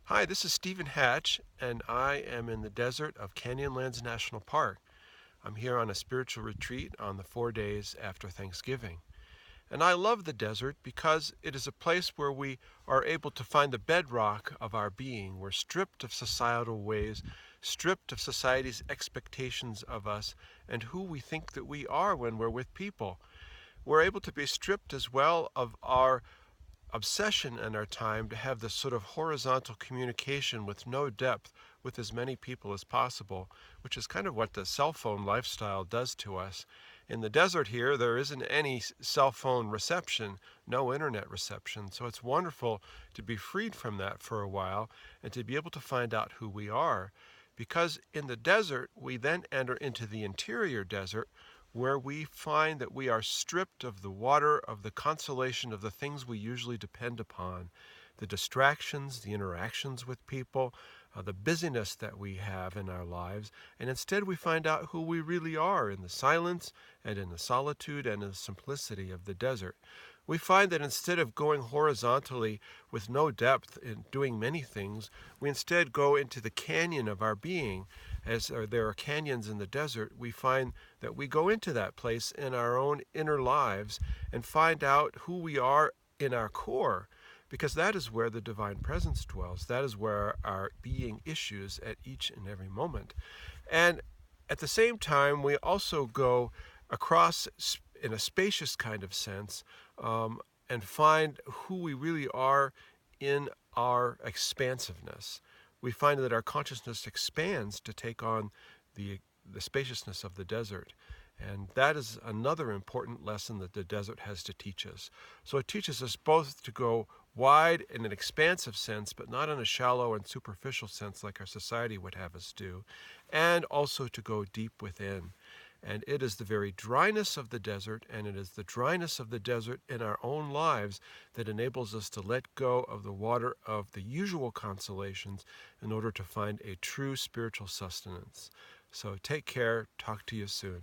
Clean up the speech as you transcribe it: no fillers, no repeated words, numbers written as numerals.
Hi, this is Stephen Hatch, and I am in the desert of Canyonlands National Park. I'm here on a spiritual retreat on the 4 days after Thanksgiving. And I love the desert because it is a place where we are able to find the bedrock of our being. We're stripped of societal ways, stripped of society's expectations of us and who we think that we are when we're with people. We're able to be stripped as well of our obsession in our time to have this sort of horizontal communication with no depth with as many people as possible, which is kind of what the cell phone lifestyle does to us. In the desert here, there isn't any cell phone reception, no internet reception, so it's wonderful to be freed from that for a while and to be able to find out who we are. Because in the desert, we then enter into the interior desert where we find that we are stripped of the water, of the consolation of the things we usually depend upon, the distractions, the interactions with people, the busyness that we have in our lives, and instead we find out who we really are in the silence and in the solitude and in the simplicity of the desert. We find that instead of going horizontally with no depth in doing many things, we instead go into the canyon of our being. As there are canyons in the desert, we find that we go into that place in our own inner lives and find out who we are in our core, because that is where the divine presence dwells. That is where our being issues at each and every moment. And at the same time, we also go across in a spacious kind of sense um, and find who we really are in our expansiveness. We find that our consciousness expands to take on the spaciousness of the desert. And that is another important lesson that the desert has to teach us. So it teaches us both to go wide in an expansive sense, but not in a shallow and superficial sense like our society would have us do, and also to go deep within. And it is the very dryness of the desert, and it is the dryness of the desert in our own lives that enables us to let go of the water of the usual consolations in order to find a true spiritual sustenance. So take care. Talk to you soon.